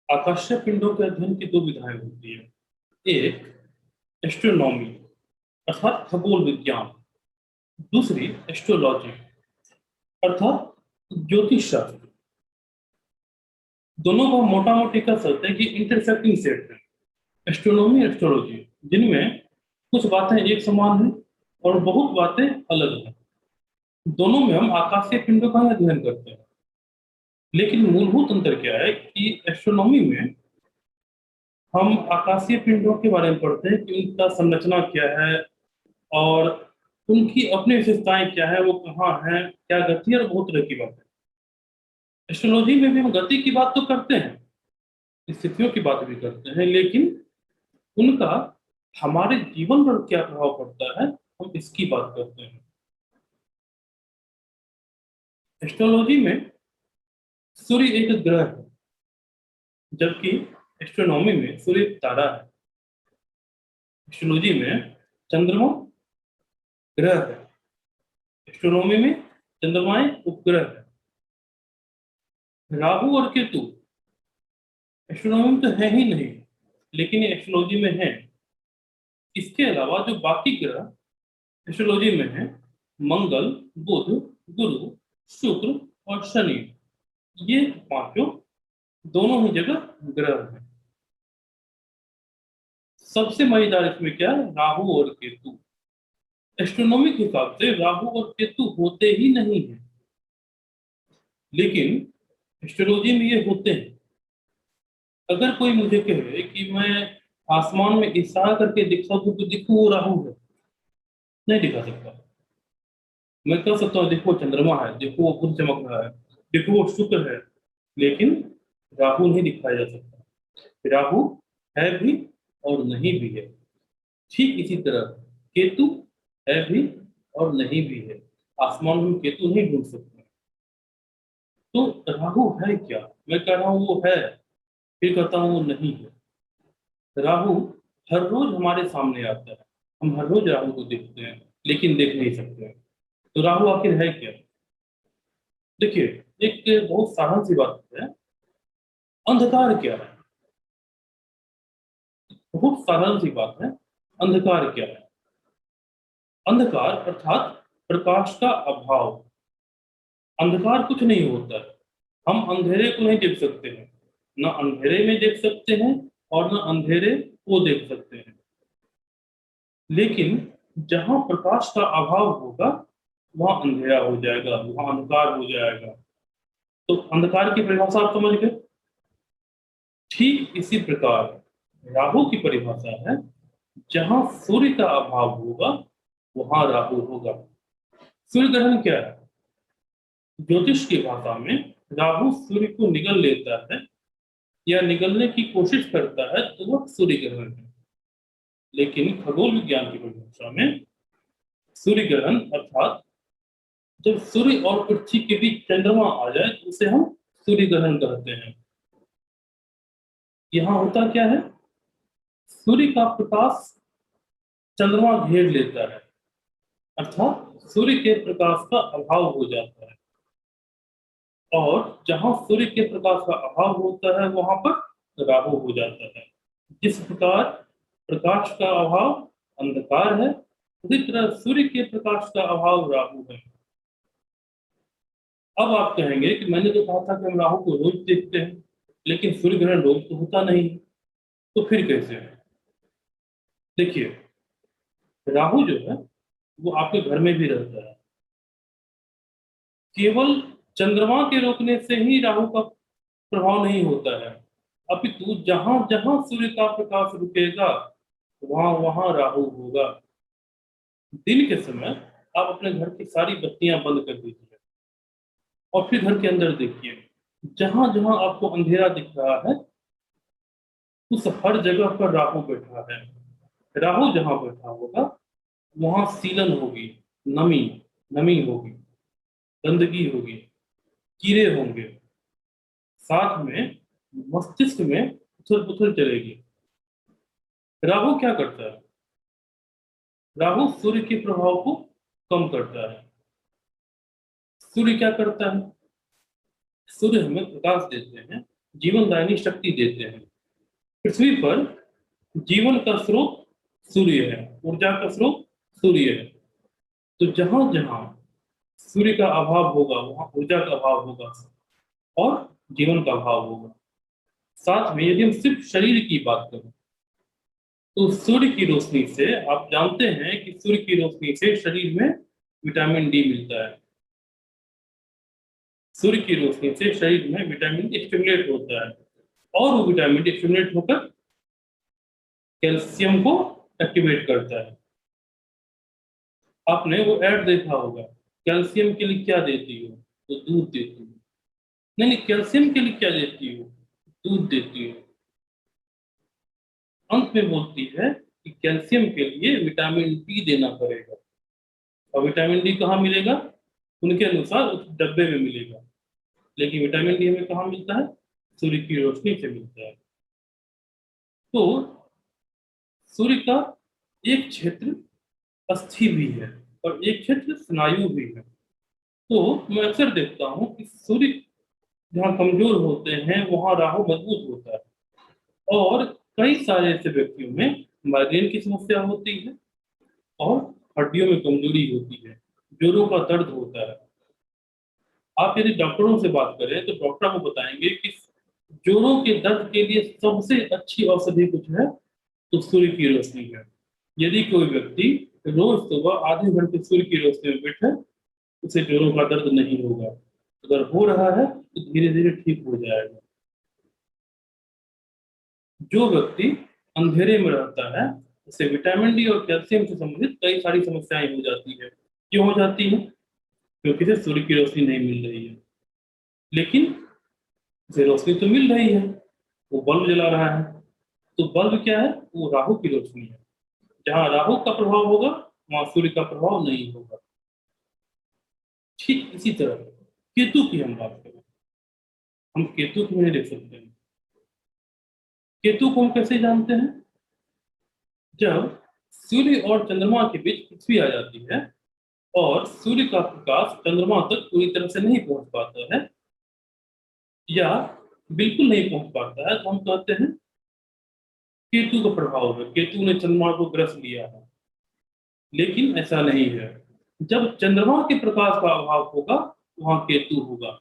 आकाशीय पिंडों के अध्ययन की दो विधाएं होती है। एक एस्ट्रोनॉमी अर्थात खगोल विज्ञान, दूसरी एस्ट्रोलॉजी अर्थात ज्योतिष शास्त्र। दोनों का मोटा मोटी कह सकते हैं कि इंटरसेक्टिंग सेट है एस्ट्रोनॉमी एस्ट्रोलॉजी, जिनमें कुछ बातें एक समान हैं और बहुत बातें अलग हैं। दोनों में हम आकाशीय पिंडों का अध्ययन करते हैं, लेकिन मूलभूत अंतर क्या है कि एस्ट्रोनॉमी में हम आकाशीय पिंडों के बारे में पढ़ते हैं कि उनका संरचना क्या है और उनकी अपनी विशेषताएं क्या है, वो कहाँ है, क्या गति है और बहुत तरह की बातें। एस्ट्रोलॉजी में भी हम गति की बात तो करते हैं, स्थितियों की बात भी करते हैं, लेकिन उनका हमारे जीवन पर क्या प्रभाव पड़ता है हम इसकी बात करते हैं। एस्ट्रोलॉजी में सूर्य एक ग्रह है, जबकि एस्ट्रोनॉमी में सूर्य एक तारा है। एस्ट्रोलॉजी में चंद्रमा ग्रह है, एस्ट्रोनॉमी में चंद्रमाएं उपग्रह है। राहु और केतु एस्ट्रोनॉमी में तो है ही नहीं, लेकिन ये एस्ट्रोलॉजी में है। इसके अलावा जो बाकी ग्रह एस्ट्रोलॉजी में है, मंगल, बुध, गुरु, शुक्र और शनि, ये पांचों दोनों ही जगह ग्रह हैं। सबसे मजेदार इसमें क्या है, राहु और केतु। एस्ट्रोनॉमी के हिसाब से राहु और केतु होते ही नहीं है, लेकिन एस्ट्रोलॉजी में ये होते हैं। अगर कोई मुझे कहे कि मैं आसमान में इशारा करके दिखा दूं तो दिखो वो राहु है, नहीं दिखा सकता। मैं कह सकता हूँ देखो चंद्रमा है, देखो वो खुद चमक रहा है, देखो वो शुक्र है, लेकिन राहु नहीं दिखाया जा सकता। राहु है भी और नहीं भी है। ठीक इसी तरह केतु है भी और नहीं भी है। आसमान में हम केतु नहीं ढूंढ सकते। तो राहु है क्या? मैं कह रहा हूँ वो है, फिर कहता हूँ वो नहीं है। राहु हर रोज हमारे सामने आता है, हम हर रोज राहु को देखते हैं, लेकिन देख नहीं सकते हैं। तो राहु आखिर है क्या? देखिए, एक बहुत साधारण सी बात है, अंधकार क्या है? बहुत साधारण सी बात है, अंधकार क्या है? अंधकार अर्थात प्रकाश का अभाव। अंधकार कुछ नहीं होता है, हम अंधेरे को नहीं देख सकते हैं, ना अंधेरे में देख सकते हैं और ना अंधेरे को देख सकते हैं। लेकिन जहां प्रकाश का अभाव होगा वहां अंधेरा हो जाएगा, वहां अंधकार हो जाएगा। तो अंधकार की परिभाषा आप समझ गए। ठीक इसी प्रकार राहु की परिभाषा है, जहां सूर्य का अभाव होगा वहां राहु होगा। सूर्य ग्रहण क्या है? ज्योतिष की भाषा में राहु सूर्य को निगल लेता है या निगलने की कोशिश करता है, तो वह सूर्य ग्रहण है। लेकिन खगोल विज्ञान की परिभाषा में सूर्य ग्रहण अर्थात जब सूर्य और पृथ्वी के बीच चंद्रमा आ जाए तो उसे हम सूर्य ग्रहण कहते हैं। यहाँ होता क्या है, सूर्य का प्रकाश चंद्रमा घेर लेता है, अर्थात सूर्य के प्रकाश का अभाव हो जाता है। और जहां सूर्य के प्रकाश का अभाव होता है वहां पर राहु हो जाता है। जिस प्रकार प्रकाश का अभाव अंधकार है, उसी तरह सूर्य के प्रकाश का अभाव राहु है। अब आप कहेंगे कि मैंने तो कहा था कि हम राहु को रोज देखते हैं, लेकिन सूर्य ग्रहण रोज तो होता नहीं, तो फिर कैसे है? देखिए, राहु जो है वो आपके घर में भी रहता है। केवल चंद्रमा के रोकने से ही राहु का प्रभाव नहीं होता है, अपितु जहां जहां सूर्य का प्रकाश रुकेगा वहां वहां राहु होगा। दिन के समय आप अपने घर की सारी बत्तियां बंद कर दीजिए और फिर घर के अंदर देखिए, जहां जहां आपको अंधेरा दिख रहा है उस हर जगह पर राहु बैठा है। राहु जहां बैठा होगा वहां सीलन होगी, नमी नमी होगी, गंदगी होगी, कीड़े होंगे, साथ में मस्तिष्क में उथल पुथल चलेगी। राहु क्या करता है? राहु सूर्य के प्रभाव को कम करता है। सूर्य क्या करता है? सूर्य हमें प्रकाश देते हैं, जीवनदायिनी शक्ति देते हैं। पृथ्वी पर जीवन का स्रोत सूर्य है, ऊर्जा का स्रोत सूर्य है। तो जहां जहां सूर्य का अभाव होगा वहां ऊर्जा का अभाव होगा और जीवन का अभाव होगा। साथ में यदि हम सिर्फ शरीर की बात करें तो सूर्य की रोशनी से आप जानते हैं कि सूर्य की रोशनी से शरीर में विटामिन डी मिलता है। सूर्य की रोशनी से शरीर में विटामिन डी स्टिमुलेट होता है और वो विटामिन डी स्टिमुलेट होकर कैल्शियम को एक्टिवेट करता है। आपने वो ऐड देखा होगा, कैल्शियम के लिए क्या देती हो तो दूध देती हो। नहीं, कैल्शियम के लिए क्या देती हो, दूध देती हो। अंत में बोलती है कि कैल्शियम के लिए विटामिन डी देना पड़ेगा। और विटामिन डी कहाँ मिलेगा, उनके अनुसार उस डब्बे में मिलेगा, लेकिन विटामिन डी हमें कहाँ मिलता है, सूर्य की रोशनी से मिलता है। तो सूर्य का एक क्षेत्र अस्थि भी है और एक क्षेत्र स्नायु भी है। तो मैं अक्सर देखता हूँ कि सूर्य जहाँ कमजोर होते हैं वहां राहु मजबूत होता है और कई सारे ऐसे व्यक्तियों में माइग्रेन की समस्या होती है और हड्डियों में कमजोरी होती है, जोड़ों का दर्द होता है। आप यदि डॉक्टरों से बात करें तो डॉक्टर आपको बताएंगे कि जोड़ों के दर्द के लिए सबसे अच्छी औषधि कुछ है तो सूर्य की रोशनी है। यदि कोई व्यक्ति रोज सुबह आधे घंटे सूर्य की रोशनी में बैठे उसे जोड़ों का दर्द नहीं होगा। अगर हो रहा है तो धीरे धीरे ठीक हो जाएगा। जो व्यक्ति अंधेरे में रहता है उसे विटामिन डी और कैल्शियम से संबंधित कई सारी समस्याएं हो जाती है। क्यों हो जाती है, क्योंकि इसे सूर्य की रोशनी नहीं मिल रही है। लेकिन इसे रोशनी तो मिल रही है, वो बल्ब जला रहा है। तो बल्ब क्या है, वो राहु की रोशनी है। जहां राहु का प्रभाव होगा वहां सूर्य का प्रभाव नहीं होगा। ठीक इसी तरह केतु की हम बात करें, हम केतु को नहीं देख सकते हैं। केतु को हम कैसे जानते हैं, जब सूर्य और चंद्रमा के बीच पृथ्वी आ जाती है और सूर्य का प्रकाश चंद्रमा तक पूरी तरह से नहीं पहुंच पाता है या बिल्कुल नहीं पहुंच पाता है, तो हम कहते हैं केतु का प्रभाव है, केतु ने चंद्रमा को ग्रस लिया है। लेकिन ऐसा नहीं है, जब चंद्रमा के प्रकाश का अभाव होगा वहां केतु होगा।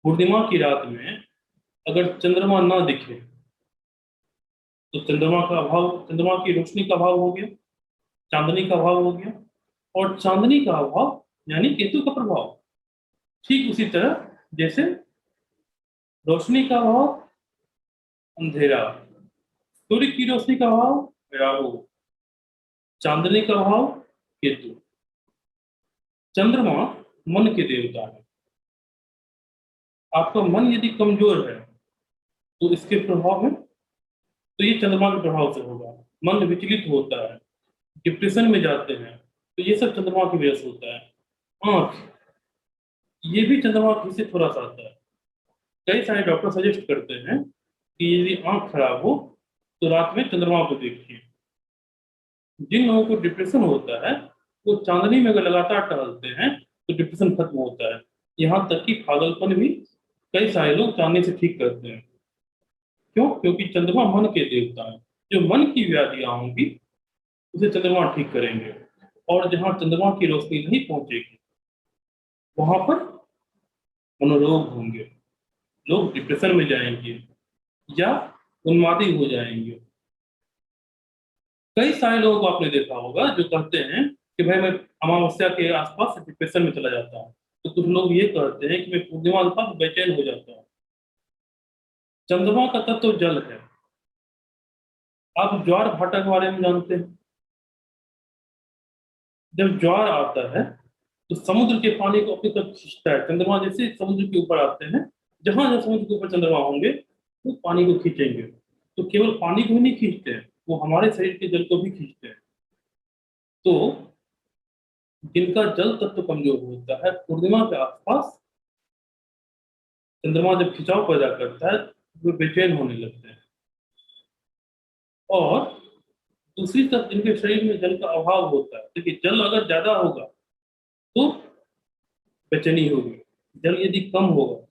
पूर्णिमा की रात में अगर चंद्रमा ना दिखे तो चंद्रमा का अभाव, चंद्रमा की रोशनी का अभाव हो गया, चांदनी का अभाव हो गया। और चांदनी का अभाव यानी केतु का प्रभाव। ठीक उसी तरह जैसे रोशनी का अभाव अंधेरा, सूर्य की रोशनी का अभाव राहु, चांदनी का अभाव केतु। चंद्रमा मन के देवता है। आपका मन यदि कमजोर है तो इसके प्रभाव में तो ये चंद्रमा के प्रभाव से होगा। मन विचलित होता है, डिप्रेशन में जाते हैं तो ये सब चंद्रमा की वजह से होता है। आंख, ये भी चंद्रमा की से थोड़ा सा आता है। कई सारे डॉक्टर सजेस्ट करते हैं कि यदि आंख खराब हो तो रात में चंद्रमा को देखिए। जिन लोगों को डिप्रेशन होता है वो चांदनी में अगर लगातार टहलते हैं तो डिप्रेशन खत्म होता है। यहाँ तक कि पागलपन भी कई सारे लोग चांदनी से ठीक करते हैं। क्यों, क्योंकि चंद्रमा मन के देवता है। जो मन की व्याधियां होंगी उसे चंद्रमा ठीक करेंगे और जहां चंद्रमा की रोशनी नहीं पहुंचेगी वहां पर मनोरोग होंगे, लोग डिप्रेशन में जाएंगे या उन्मादी हो जाएंगे। कई सारे लोगों को आपने देखा होगा जो कहते हैं कि भाई मैं अमावस्या के आसपास डिप्रेशन में चला जाता हूँ। तो कुछ लोग ये कहते हैं कि मैं पूर्णिमा के पास बेचैन हो जाता हूँ। चंद्रमा का तत्व तो जल है। आप ज्वार भाटा के बारे में जानते हैं। जब ज्वार आता है तो समुद्र के पानी को अपनी तरफ खींचता है। चंद्रमा जैसे समुद्र के ऊपर आते हैं, जहां जहां समुद्र के ऊपर चंद्रमा होंगे वो पानी को खींचेंगे। तो केवल पानी को ही नहीं खींचते हैं, वो हमारे शरीर के जल को भी खींचते हैं। तो जिनका जल तत्व कमजोर होता है पूर्णिमा के आसपास चंद्रमा जब खिंचाव पैदा करता है वो बेचैन होने लगते हैं। और दूसरी तरफ जिनके शरीर में जल का अभाव होता है, देखिए जल अगर ज्यादा होगा तो बेचैनी होगी, जल यदि कम होगा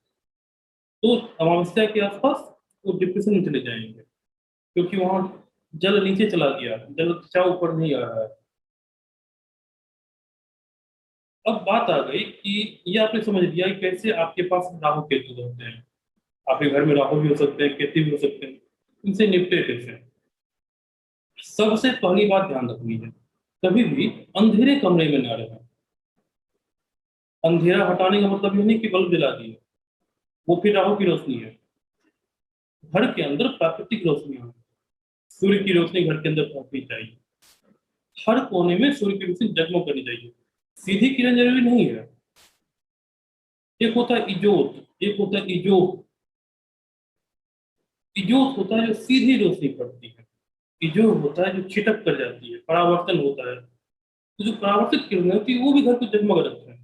तो अमावस्या के आसपास वो डिप्रेशन में चले जाएंगे, क्योंकि वहां जल नीचे चला गया, जल खिंचाव ऊपर नहीं आ रहा है। अब बात आ गई कि ये आपने समझ लिया कि कैसे आपके पास राहु केतु होते हैं। आपके घर में राहु भी हो सकते हैं, केतु भी हो सकते हैं, इनसे निपटे कैसे? सबसे पहली बात ध्यान रखनी है, कभी भी अंधेरे कमरे में ना रहें। अंधेरा हटाने का मतलब ये नहीं कि बल्ब जला दिए, वो फिर राहु की रोशनी है। घर के अंदर प्राकृतिक रोशनी हो, सूर्य की रोशनी घर के अंदर पहुंचनी चाहिए। हर कोने में सूर्य की रोशनी जगमग करनी चाहिए। सीधी किरण जरूरी नहीं है, एक होता है इजोत, एक होता है इजोत। इजोत होता है जो सीधी रोशनी पड़ती है, इजोत होता है जो छिटक कर जाती है, परावर्तन होता है। तो जो परावर्तित किरणें होती है वो भी घर को जगमग रखते हैं।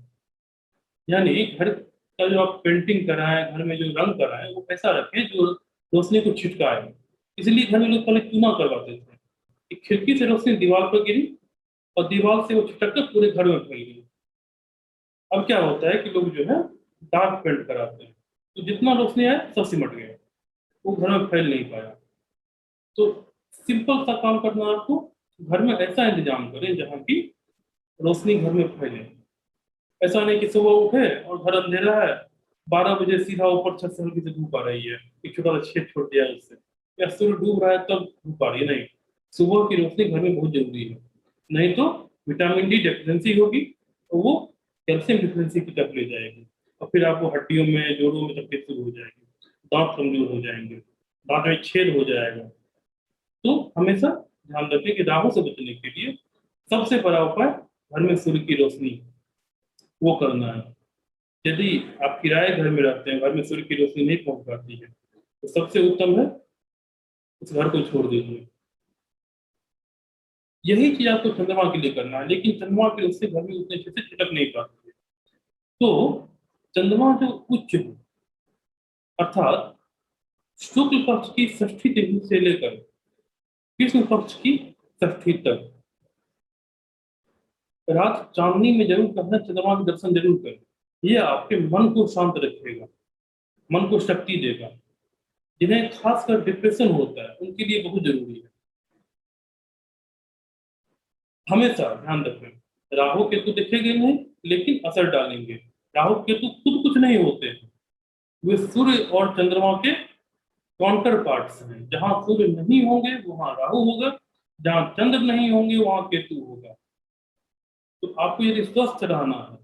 यानी घर का जो आप पेंटिंग कराएं, घर में जो रंग कराएं, वो ऐसा रखें जो रोशनी को छिटकाए। इसलिए घर में लोग पहले चूना करवाते थे कि खिड़की से रोशनी दीवार पर गिरी और दीवार से वो छिटक कर पूरे घर में फैल गई। अब क्या होता है कि लोग जो है डार्क पेंट कराते हैं, तो जितना रोशनी आए सब सिमट गया, वो घर में फैल नहीं पाया। तो सिंपल सा काम करना है आपको, घर में ऐसा इंतजाम करें जहाँ की रोशनी घर में फैले। ऐसा नहीं कि सुबह उठे और घर अंधेरा है, 12 बजे सीधा ऊपर छत से हल्की से धूप आ रही है, एक छोटा सा छेद छोड़ दिया उससे, या सूर्य डूब रहा है तब धूप आ रही है। नहीं, सुबह की रोशनी घर में बहुत जरूरी है, नहीं तो विटामिन डी डेफिशिएंसी होगी, तो वो कैल्शियम डिफिशिएंसी की तरफ ले जाएगी, और फिर आपको हड्डियों में, जोड़ों में तकलीफ शुरू हो जाएगी, दांत कमजोर हो जाएंगे, दांत में छेद हो जाएगा। तो हमेशा ध्यान रखें कि राहु से बचने के लिए सबसे बड़ा उपाय घर में सूर्य की रोशनी वो करना है। यदि आप किराए घर में रहते हैं, घर में सूर्य की रोशनी नहीं पहुंच पाती है, तो सबसे उत्तम है उस घर को छोड़ दीजिए। यही चीज आपको चंद्रमा के लिए करना है, लेकिन चंद्रमा की रोशनी घर में उतने अच्छे से छिटक नहीं पाती है। तो चंद्रमा जो उच्च है, अर्थात शुक्ल पक्ष की षष्ठी तिथि से लेकर कृष्ण पक्ष की षष्ठी तक रात चांदनी में जरूर करना, चंद्रमा के दर्शन जरूर करें। ये आपके मन को शांत रखेगा, मन को शक्ति देगा। जिन्हें खासकर डिप्रेशन होता है उनके लिए बहुत जरूरी है। हमेशा ध्यान रखें, राहु केतु दिखेंगे नहीं लेकिन असर डालेंगे। राहु केतु खुद कुछ नहीं होते हैं, वे सूर्य और चंद्रमा के काउंटर पार्ट्स हैं। जहां सूर्य नहीं होंगे वहां राहु होगा, जहां चंद्र नहीं होंगे वहां केतु होगा। तो आपको यदि स्वस्थ रहना है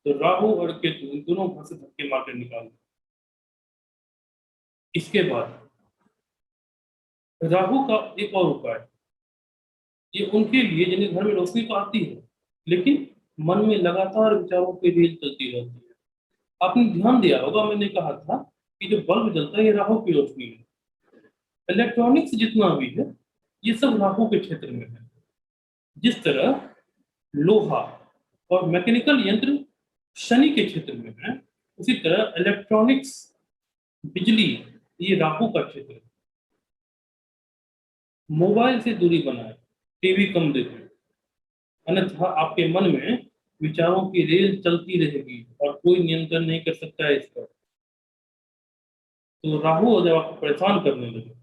तो राहु और केतु इन दोनों घर से धक्के मार कर निकाल। इसके बाद राहु का एक और उपाय, ये उनके लिए जिन्हें घर में रोशनी तो आती है लेकिन मन में लगातार विचारों की रेल चलती रहती है। आपने ध्यान दिया होगा, मैंने कहा था कि जो बल्ब जलता है ये राहु की रोशनी है। इलेक्ट्रॉनिक्स जितना भी है ये सब राहु के क्षेत्र में है। जिस तरह लोहा और मैकेनिकल यंत्र शनि के क्षेत्र में है, उसी तरह इलेक्ट्रॉनिक्स, बिजली, ये राहु का क्षेत्र है। मोबाइल से दूरी बनाए, टीवी कम देखें, अन्यथा आपके मन में विचारों की रेल चलती रहेगी और कोई नियंत्रण नहीं कर सकता है इस पर। तो राहु जब आपको परेशान करने लगे,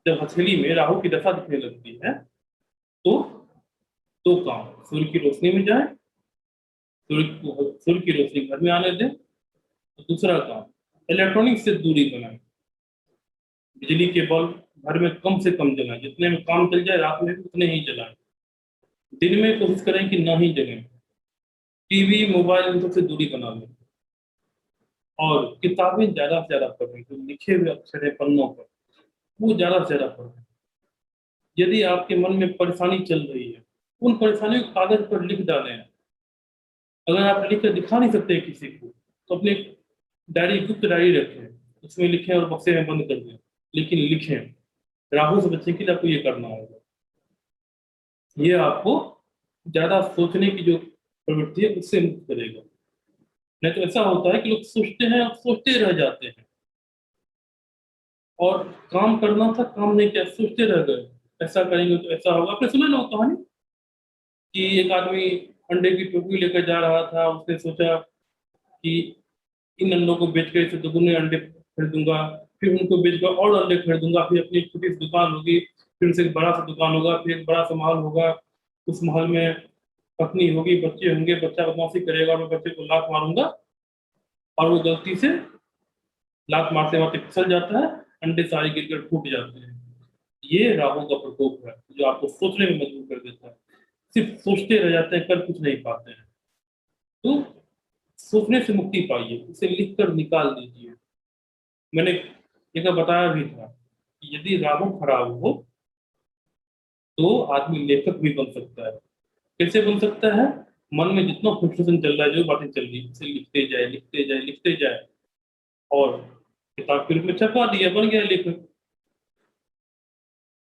जब हथेली में राहु की दशा दिखने लगती है, तो दो काम, सूर्य की रोशनी में जाए, सूर्य की रोशनी घर में आने दें। तो दूसरा काम, इलेक्ट्रॉनिक से दूरी बनाए, बिजली के बल्ब घर में कम से कम जलाएं, जितने में काम चल जाए रात में भी उतने ही जलाएं। दिन में कोशिश करें कि ना ही जलें। टीवी, मोबाइल, इन सबसे दूरी बना लें। और किताबें ज्यादा से ज्यादा पढ़ें, जो लिखे हुए अक्षर है पन्नों पर, वो ज्यादा से ज्यादा पढ़ें। यदि आपके मन में परेशानी चल रही है, उन परेशानियों को कागज पर लिख डालें। अगर आप लिख कर दिखा नहीं सकते किसी को, तो अपने डायरी, गुप्त डायरी रखें, उसमें लिखें और बक्से में बंद कर दें, लेकिन लिखें। राहु से बचने के लिए आपको ये करना होगा। ये आपको ज्यादा सोचने की जो प्रवृत्ति है उससे मुक्त करेगा। नहीं तो ऐसा होता है कि लोग सोचते हैं और सोचते रह जाते हैं, और काम करना था काम नहीं किया, सोचते रह गए ऐसा करेंगे तो ऐसा होगा। आपने सुना ना वो कहानी कि एक आदमी अंडे की टोकरी लेकर जा रहा था, उसने सोचा कि इन अंडों को बेच कर इसे दोगुने अंडे खरीदूंगा, फिर उनको बेचकर और अंडे खरीदूंगा, फिर अपनी एक छोटी सी दुकान होगी, फिर उनसे एक बड़ा सा दुकान होगा, फिर एक बड़ा सा महल होगा, उस महल में पत्नी होगी, बच्चे होंगे, बच्चा बदमाशी करेगा और मैं बच्चे को लात मारूंगा और वो गलती से लात मारते मारते फिसल जाता है, अंडे सारे गिरकर फूट जाते हैं। ये राहु का प्रकोप है जो आपको सोचने में मजबूर कर देता है, सिर्फ सोचते रह जाते हैं, कर कुछ नहीं पाते हैं। तो सोचने से मुक्ति पाइए, उसे लिख कर निकाल दीजिए। मैंने एक बताया भी था कि यदि राहु खराब हो तो आदमी लेखक भी बन सकता है। कैसे बन सकता है? मन में जितना फ्रस्ट्रेशन चल रहा है, जो बातें चल रही है, उसे लिखते जाए, लिखते जाए, लिखते जाए, और किताब के रूप में छपवा दिया, बन गया लेखक।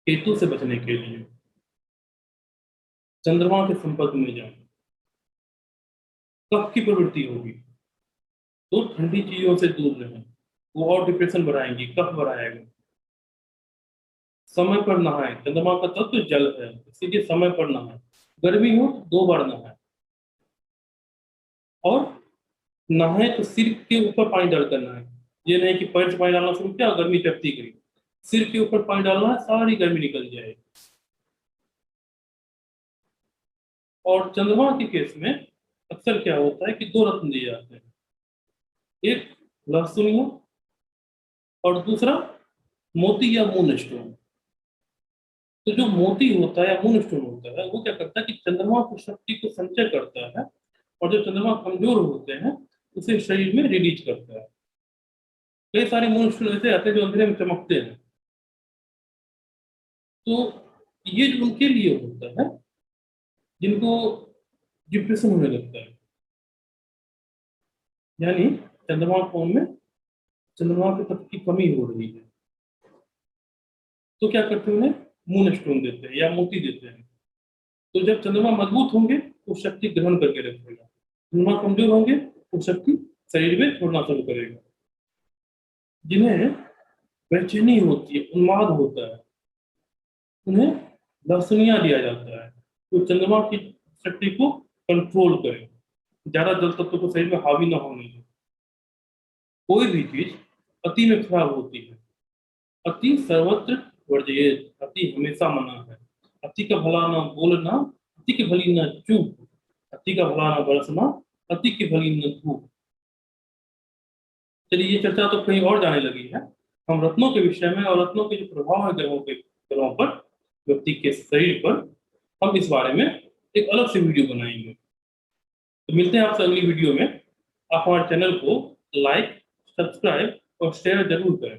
केतु से बचने के लिए चंद्रमा के संपर्क में जाए, कफ की प्रवृत्ति होगी तो ठंडी चीजों से दूर रहें, वो और डिप्रेशन बढ़ाएंगी, कफ बढ़ाएगा। समय पर नहाएं, चंद्रमा का तत्व जल है, इसीलिए समय पर नहाएं। गर्मी हो तो 2 बार नहाएं, और नहाएं तो सिर के ऊपर पानी डालकर नहाएं। ये नहीं कि पैर से पानी डालना शुरू किया और गर्मी टपती गई। सिर के ऊपर पानी डालना है, सारी गर्मी निकल जाएगी। और चंद्रमा के केस में अक्सर क्या होता है कि 2 रत्न दिए जाते हैं, एक लहसुनिया और दूसरा मोती या मून स्टोन। तो जो मोती होता है या मून स्टोन होता है, वो क्या करता है कि चंद्रमा की शक्ति को संचय करता है, और जब चंद्रमा कमजोर होते हैं उसे शरीर में रिलीज करता है। कई सारे मून स्टोन ऐसे आते हैं जो अंधेरे में चमकते हैं, तो ये जो उनके लिए होता है जिनको डिप्रेशन होने लगता है, यानी चंद्रमा फॉर्म में चंद्रमा के तत्व की कमी हो रही है, तो क्या करते हैं, उन्हें मून स्टोन देते हैं या मोती देते हैं। तो जब चंद्रमा मजबूत होंगे तो शक्ति ग्रहण करके रखेगा, चंद्रमा कमजोर होंगे तो शक्ति शरीर में छोड़ना शुरू करेगा। जिन्हें बेचैनी होती है, उन्माद होता है, उन्हें लहसुनिया दिया जाता है, तो चंद्रमा की शक्ति को कंट्रोल करे, ज्यादा जल तत्व को शरीर में हावी ना होने दे। कोई भी चीज अति में खराब होती है, अति सर्वत्र वर्जयेत, अति हमेशा मना है। अति का भला ना बोलना, अति की भली न चूक, अति का भला न बरसना, अति की भली न धूप। चलिए, ये चर्चा तो कहीं और जाने लगी है। हम रत्नों के विषय में और रत्नों के जो प्रभाव है ग्रहों पर, व्यक्ति के शरीर पर, हम इस बारे में एक अलग से वीडियो बनाएंगे। तो मिलते हैं आपसे अगली वीडियो में। आप हमारे चैनल को लाइक, सब्सक्राइब और शेयर जरूर करें।